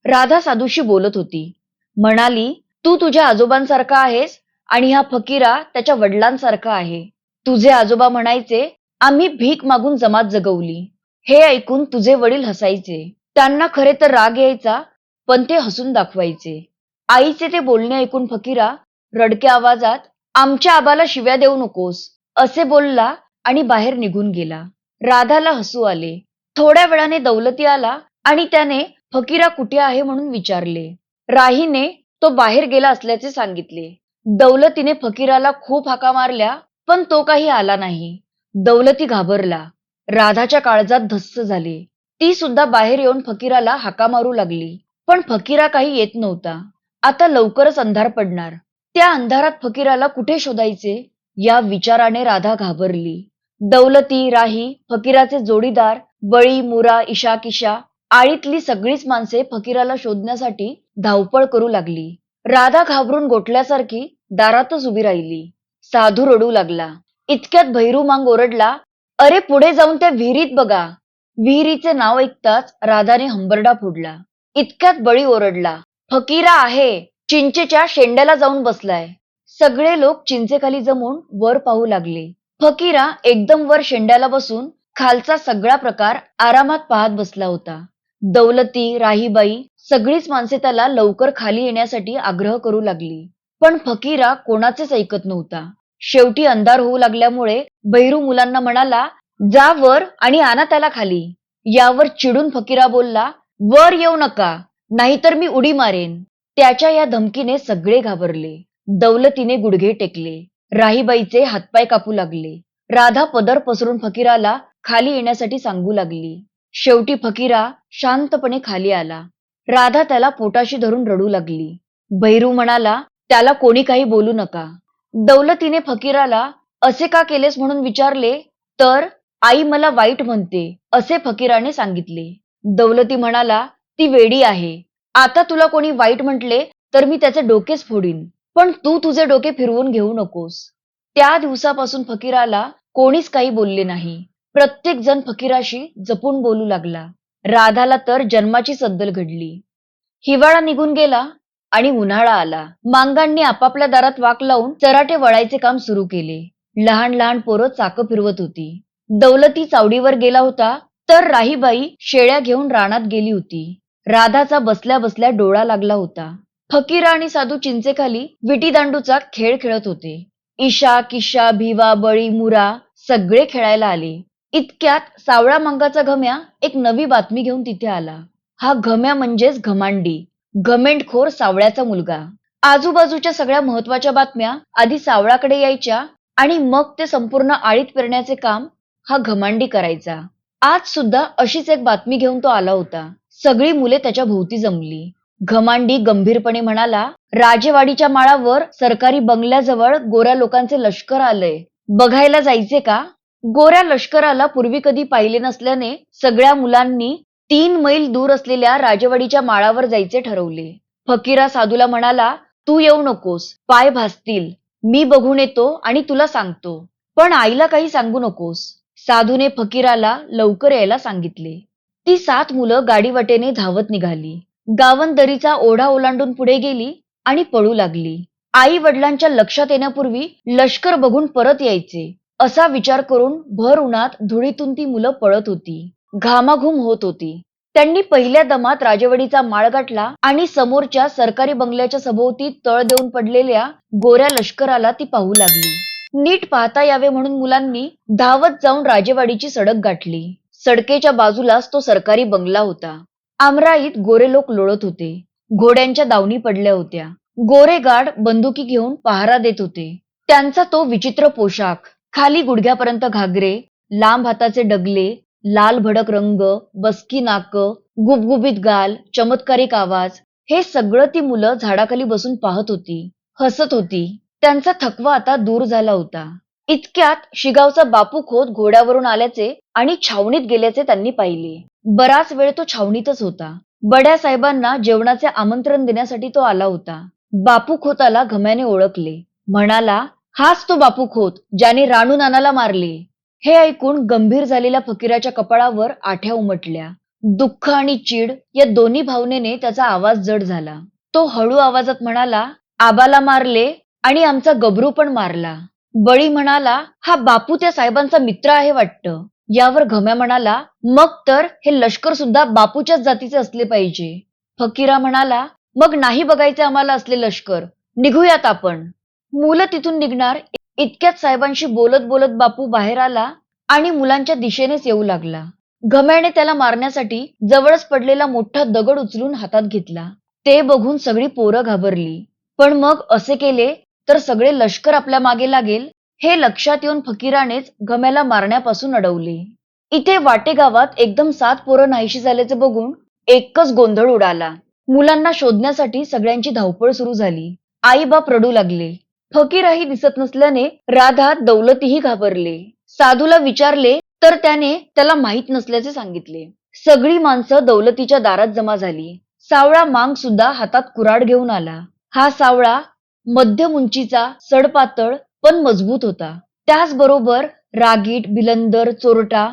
राधा साधूशी बोलत होती. म्हणाली, तू तुझ्या आजोबांसारखा आहेस आणि हा फकीरा त्याच्या वडिलांसारखा आहे. तुझे आजोबा म्हणायचे, आम्ही भीक मागून जमात जगवली. हे ऐकून तुझे वडील हसायचे. त्यांना खरे तर राग यायचा, पण ते हसून दाखवायचे. आईचे ते बोलणे ऐकून फकीरा रडक्या आवाजात, आमच्या आबाला शिव्या देऊ नकोस, असे बोलला आणि बाहेर निघून गेला. राधाला हसू आले. थोड्या वेळाने दौलती आला आणि त्याने फकीरा कुठे आहे म्हणून विचारले. राहीने तो बाहेर गेला असल्याचे सांगितले. दौलतीने फकीराला खूप हाका मारल्या, पण तो काही आला नाही. दौलती घाबरला. राधाच्या काळजात धस्स झाले. ती सुद्धा बाहेर येऊन फकीराला हाका मारू लागली, पण फकीरा काही येत नव्हता. आता लवकरच अंधार पडणार. त्या अंधारात फकीराला कुठे शोधायचे, या विचाराने राधा घाबरली. दौलती, राही, फकीराचे जोडीदार, बळी, मुरा, इशा, किशा, आळीतली सगळीच माणसे फकीराला शोधण्यासाठी धावपळ करू लागली. राधा घाबरून गोठल्यासारखी दारातच उभी राहिली. साधू रडू लागला. इतक्यात भैरू मांग ओरडला, अरे पुढे जाऊन त्या विहिरीत बघा. विहिरीचे नाव ऐकताच राधाने हंबरडा फोडला. इतक्यात बळी ओरडला, फकीरा आहे, चिंचेच्या शेंड्याला जाऊन बसलाय. सगळे लोक चिंचेखाली जमून वर पाहू लागले. फकीरा एकदम वर शेंड्याला बसून खालचा सगळा प्रकार आरामात पाहत बसला होता. दौलती, राहीबाई सगळीच माणसे त्याला लवकर खाली येण्यासाठी आग्रह करू लागली, पण फकीरा कोणाचेच ऐकत नव्हता. शेवटी अंधार होऊ लागल्यामुळे बहिरू मुलांना म्हणाला, जा वर आणि आणा त्याला खाली. यावर चिडून फकीरा बोलला, वर येऊ नका, नाहीतर मी उडी मारेन. त्याच्या या धमकीने सगळे घाबरले. दौलतीने गुडघे टेकले. राहीबाईचे हातपाय कापू लागले. राधा पदर पसरून फकीराला खाली येण्यासाठी सांगू लागली. शेवटी फकीरा शांतपणे खाली आला. राधा त्याला पोटाशी धरून रडू लागली. भैरू म्हणाला, त्याला कोणी काही बोलू नका. दौलतीने फकीराला असे का केलेस म्हणून विचारले, तर आई मला वाईट म्हणते, असे फकीराने सांगितले. दौलती म्हणाला, ती वेडी आहे. आता तुला कोणी वाईट म्हटले तर मी त्याचे डोकेच फोडीन, पण तू तुझे डोके फिरवून घेऊ नकोस. त्या दिवसापासून फकीराला कोणीच काही बोलले नाही. प्रत्येक जण फकीराशी जपून बोलू लागला. राधाला तर जन्माची सद्दल घडली. हिवाळा निघून गेला आणि उन्हाळा आला. मांगांनी आपापल्या दारात वाक लावून चराटे वळायचे काम सुरू केले. लहान लहान पोरं चाकं फिरवत होती. दौलती चावडीवर गेला होता, तर राहीबाई शेळ्या घेऊन रानात गेली होती. राधाचा बसल्या बसल्या डोळा लागला होता. फकीरा आणि साधू चिंचेखाली विटीदांडूचा खेळ खेळत होते. ईशा, किशा, भिवा, बळी, मुरा सगळे खेळायला आले. इतक्यात सावळा मंगाचा घम्या एक नवी बातमी घेऊन तिथे आला. हा घम्या म्हणजेच घमांडी, घमेंडखोर सावळ्याचा मुलगा. आजूबाजूच्या सगळ्या महत्वाच्या बातम्या आधी सावळाकडे यायच्या आणि मग ते संपूर्ण आळीत पेरण्याचे काम हा घमांडी करायचा. आज सुद्धा अशीच एक बातमी घेऊन तो आला होता. सगळी मुले त्याच्या भोवती जमली. घमांडी गंभीरपणे म्हणाला, राजेवाडीच्या माळावर सरकारी बंगल्याजवळ गोऱ्या लोकांचे लष्कर आलंय, बघायला जायचे का? गोऱ्या लष्कराला पूर्वी कधी पाहिले नसल्याने सगळ्या मुलांनी 3 मैल दूर असलेल्या राजवाडीच्या माळावर जायचे ठरवले. फकीरा साधूला म्हणाला, तू येऊ नकोस, पाय भाजतील. मी बघून येतो आणि तुला सांगतो, पण आईला काही सांगू नकोस. साधूने फकीराला लवकर यायला सांगितले. ती 7 मुलं गाडीवाटेने धावत निघाली. गावंदरीचा ओढा ओलांडून पुढे गेली आणि पळू लागली. आई वडिलांच्या लक्षात येण्यापूर्वी लष्कर बघून परत यायचे, असा विचार करून भर उन्हात धुळीतून ती मुलं पळत होती. घामाघूम होत होती. त्यांनी पहिल्या दमात राजवाडीचा माळ गाठला आणि समोरच्या सरकारी बंगल्याच्या सभोवती तळ देऊन पडलेल्या गोऱ्या लष्कराला ती पाहू लागली. नीट पाहता यावे म्हणून मुलांनी धावत जाऊन राजेवाडीची सडक गाठली. सडकेच्या बाजूलाच तो सरकारी बंगला होता. आमराईत गोरे लोक लोळत होते. घोड्यांच्या दावणी पडल्या होत्या. गोरे गार्ड बंदुकी घेऊन पहारा देत होते. त्यांचा तो विचित्र पोशाख, खाली गुडघ्यापर्यंत घागरे, लांब हाताचे डगले, लाल भडक रंग, बसकी नाक, गुबगुबीत गाल, चमत्कारिक आवाज, हे सगळं ती मुलं झाडाखाली बसून पाहत होती, हसत होती. त्यांचा थकवा आता दूर झाला होता. इतक्यात शिगावचा बापू खोत घोड्यावरून आल्याचे आणि छावणीत गेल्याचे त्यांनी पाहिले. बराच वेळ तो छावणीतच होता. बड्या साहेबांना जेवणाचे आमंत्रण देण्यासाठी तो आला होता. बापू खोताला घम्याने ओळखले. म्हणाला, हाच तो बापू खोत ज्याने राणू नानाला मारले. हे ऐकून गंभीर झालेल्या फकीराच्या कपाळावर आठ्या उमटल्या. दुःख आणि चीड या दोन्ही भावनेने त्याचा आवाज जड झाला. तो हळू आवाजात म्हणाला, आबाला मारले आणि आमचा गबरू पण मारला. बळी म्हणाला, हा बापू त्या साहेबांचा मित्र आहे वाटतं. यावर घम्या म्हणाला, मग तर हे लष्कर सुद्धा बापूच्याच जातीचे असले पाहिजे. फकीरा म्हणाला, मग नाही बघायचे आम्हाला असले लष्कर, निघूयात आपण. मुलं तिथून निघणार इतक्यात साहेबांशी बोलत बोलत बापू बाहेर आला आणि मुलांच्या दिशेनेच येऊ लागला. घम्याने त्याला मारण्यासाठी जवळच पडलेला मोठा दगड उचलून हातात घेतला. ते बघून सगळी पोरं घाबरली. पण मग असे केले तर सगळे लष्कर आपल्या मागे लागेल हे लक्षात येऊन फकीरानेच घम्याला मारण्यापासून अडवले. इथे वाटे गावात एकदम 7 पोरं नाहीशी झाल्याचे बघून एकच गोंधळ उडाला. मुलांना शोधण्यासाठी सगळ्यांची धावपळ सुरू झाली. आई बाप रडू लागले. फकीरही दिसत नसल्याने राधा दौलतीही घाबरले. साधूला विचारले तर त्याने त्याला माहीत नसल्याचे सांगितले. सगळी माणसं दौलतीच्या दारात जमा झाली. सावळा मांग सुद्धा हातात कुऱ्हाड घेऊन आला. हा सावळा मध्यम उंचीचा, सडपातळ पण मजबूत होता. त्याचबरोबर रागीट, बिलंदर, चोरटा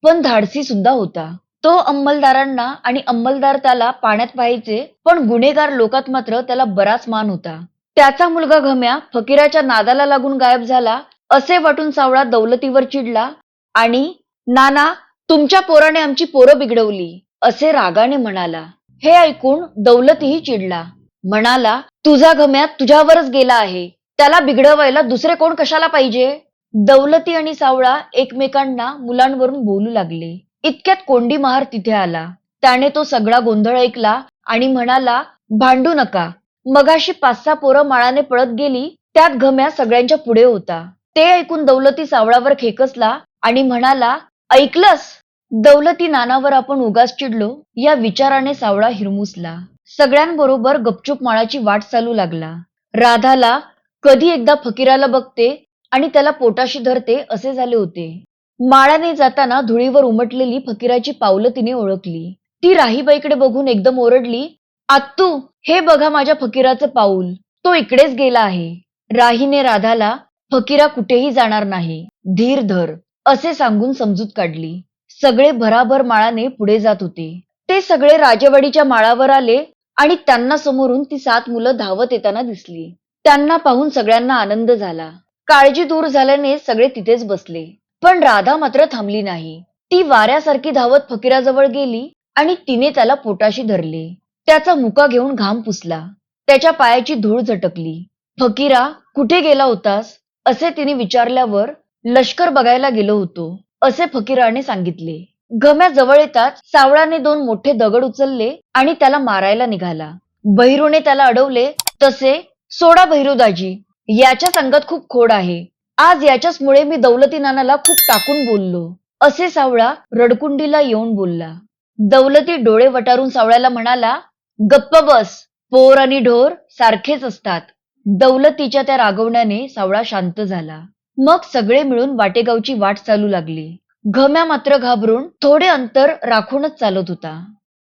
पण धाडसी सुद्धा होता. तो अंमलदारांना आणि अंमलदार त्याला पाण्यात पाहायचे, पण गुन्हेगार लोकात मात्र त्याला बराच मान होता. त्याचा मुलगा घम्या फकीराच्या नादाला लागून गायब झाला असे वाटून सावळा दौलतीवर चिडला आणि नाना, तुमच्या पोराने आमची पोरं बिघडवली असे रागाने म्हणाला. हे ऐकून दौलतीही चिडला. म्हणाला, तुझा घम्या तुझ्यावरच गेला आहे, त्याला बिघडवायला दुसरे कोण कशाला पाहिजे. दौलती आणि सावळा एकमेकांना मुलांवरून बोलू लागले. इतक्यात कोंडी महार तिथे आला. त्याने तो सगळा गोंधळ ऐकला आणि म्हणाला, भांडू नका. मगाशी 5-6 पोरं माळाने पळत गेली, त्यात घम्या सगळ्यांच्या पुढे होता. ते ऐकून दौलती सावळावर खेकसला आणि म्हणाला, ऐकलंस. दौलती नानावर आपण उगाच चिडलो या विचाराने सावळा हिरमुसला. सगळ्यांबरोबर गपचूप माळाची वाट चालू लागला. राधाला कधी एकदा फकीराला बघते आणि त्याला पोटाशी धरते असे झाले होते. माळाने जाताना धुळीवर उमटलेली फकीराची पावलं तिने ओळखली. ती राहीबाईकडे बघून एकदम ओरडली, आत्तू, हे बघा माझ्या फकीराचं पाऊल, तो इकडेच गेला आहे. राहीने राधाला फकीरा कुठेही जाणार नाही, धीर धर असे सांगून समजूत काढली. सगळे भराभर माळाने पुढे जात होते. ते सगळे राजवाडीच्या माळावर आले आणि त्यांना समोरून ती 7 मुलं धावत येताना दिसली. त्यांना पाहून सगळ्यांना आनंद झाला. काळजी दूर झाल्याने सगळे तिथेच बसले. पण राधा मात्र थांबली नाही. ती वाऱ्यासारखी धावत फकीराजवळ गेली आणि तिने त्याला पोटाशी धरले. त्याचा मुका घेऊन घाम पुसला. त्याच्या पायाची धूळ झटकली. फकीरा, कुठे गेला होतास असे तिने विचारल्यावर लष्कर बघायला गेलो होतो असे फकीराने सांगितले. घम्या जवळ येताच सावळाने 2 मोठे दगड उचलले आणि त्याला मारायला निघाला. बहिरूने त्याला अडवले. तसे सोडा बहिरूदाजी, याच्या संगत खूप खोड आहे. आज याच्याचमुळे मी दौलती नानाला खूप टाकून बोललो असे सावळा रडकुंडीला येऊन बोलला. दौलती डोळे वटारून सावळ्याला म्हणाला, गप्प बस, पोर आणि ढोर सारखेच असतात. दौलतीच्या त्या रागवण्याने सावळा शांत झाला. मग सगळे मिळून वाटेगावची वाट चालू लागली. घम्या मात्र घाबरून थोडे अंतर राखूनच चालत होता.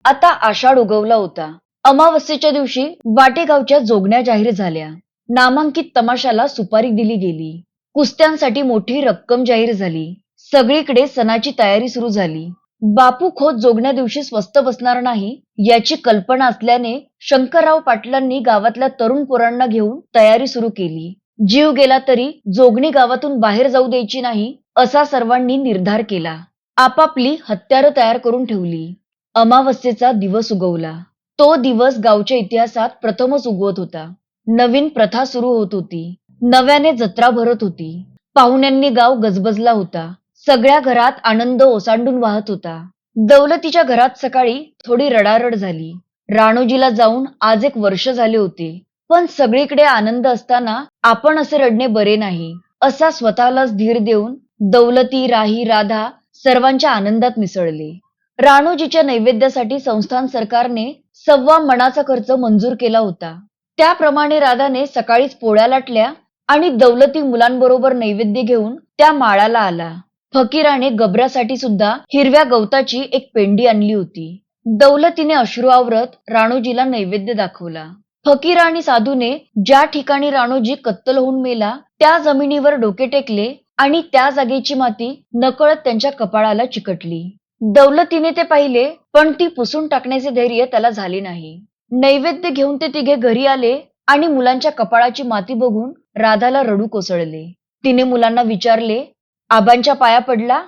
आता आषाढ उगवला होता. अमावस्येच्या दिवशी वाटेगावच्या जोगण्या जाहीर झाल्या. नामांकित तमाशाला सुपारी दिली गेली. कुस्त्यांसाठी मोठी रक्कम जाहीर झाली. सगळीकडे सणाची तयारी सुरू झाली. बापू खोत जोगण्या दिवशी स्वस्त बसणार नाही याची कल्पना असल्याने शंकरराव पाटलांनी गावातल्या तरुण पोरांना घेऊन तयारी सुरू केली. जीव गेला तरी जोगणी गावातून बाहेर जाऊ द्यायची नाही असा सर्वांनी निर्धार केला. आपापली हत्यारं तयार करून ठेवली. अमावस्येचा दिवस उगवला. तो दिवस गावच्या इतिहासात प्रथमच उगवत होता. नवीन प्रथा सुरू होत होती. नव्याने जत्रा भरत होती. पाहुण्यांनी गाव गजबजला होता. सगळ्या घरात आनंद ओसांडून वाहत होता. दौलतीच्या घरात सकाळी थोडी रडारड झाली. राणोजीला जाऊन आज 1 वर्ष झाले होते. पण सगळीकडे आनंद असताना आपण असे रडणे बरे नाही असा स्वतःलाच धीर देऊन दौलती, राही, राधा सर्वांच्या आनंदात मिसळले. राणोजीच्या नैवेद्यासाठी संस्थान सरकारने 1.25 मणाचा खर्च मंजूर केला होता. त्याप्रमाणे राधाने सकाळीच पोळ्या लाटल्या आणि दौलती मुलांबरोबर नैवेद्य घेऊन त्या माळाला आला. फकीराने गबरासाठी सुद्धा हिरव्या गवताची एक पेंडी आणली होती. दौलतीने अश्रू आवरत राणोजीला नैवेद्य दाखवला. फकीरा आणि साधूने ज्या ठिकाणी राणोजी कत्तल होऊन मेला त्या जमिनीवर डोके टेकले आणि त्या जागेची माती नकळत त्यांच्या कपाळाला चिकटली. दौलतीने ते पाहिले, पण ती पुसून टाकण्याचे धैर्य त्याला झाले नाही. नैवेद्य घेऊन ते तिघे घरी आले आणि मुलांच्या कपाळाची माती बघून राधाला रडू कोसळले. तिने मुलांना विचारले, आबांच्या पाया पडला?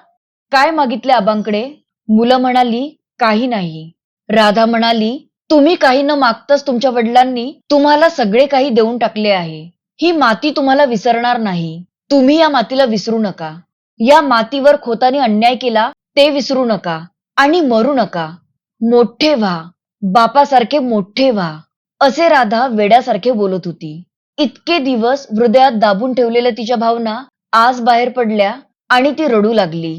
काय मागितले आबांकडे? मुलं म्हणाली, काही नाही. राधा म्हणाली, तुम्ही काही न मागताच तुमच्या वडिलांनी तुम्हाला सगळे काही देऊन टाकले आहे. ही माती तुम्हाला विसरणार नाही. तुम्ही या मातीला विसरू नका. या मातीवर खोताने अन्याय केला ते विसरू नका आणि मरू नका. मोठे व्हा, बापासारखे मोठे व्हा, असे राधा वेड्यासारखे बोलत होती. इतके दिवस हृदयात दाबून ठेवलेल्या तिच्या भावना आज बाहेर पडल्या आणि ती रडू लागली.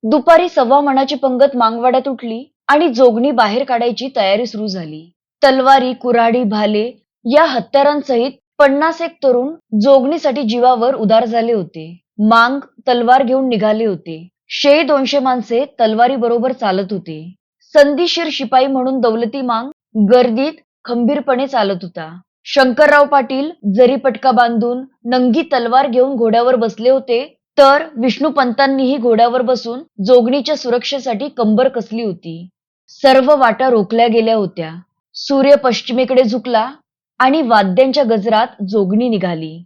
दुपारी 1:15 पंगत मागवाड्यात उठली आणि जोगणी बाहेर काढायची तयारी सुरू झाली. तलवारी, कुऱ्हाडी, भाले या हत्यारांसहित 50 तरुण जोगणीसाठी जीवावर उदार झाले होते. मांग तलवार घेऊन निघाले होते. 100-200 माणसे तलवारी बरोबर चालत होते. संधीशीर शिपाई म्हणून दौलती मांग गर्दीत खंबीरपणे चालत होता. शंकरराव पाटील जरीपटका बांधून नंगी तलवार घेऊन घोड्यावर बसले होते, तर विष्णुपंतांनीही घोड्यावर बसून जोगणीच्या सुरक्षेसाठी कंबर कसली होती. सर्व वाटा रोखल्या गेल्या होत्या. सूर्य पश्चिमेकडे झुकला आणि वाद्यांच्या गजरात जोगणी निघाली.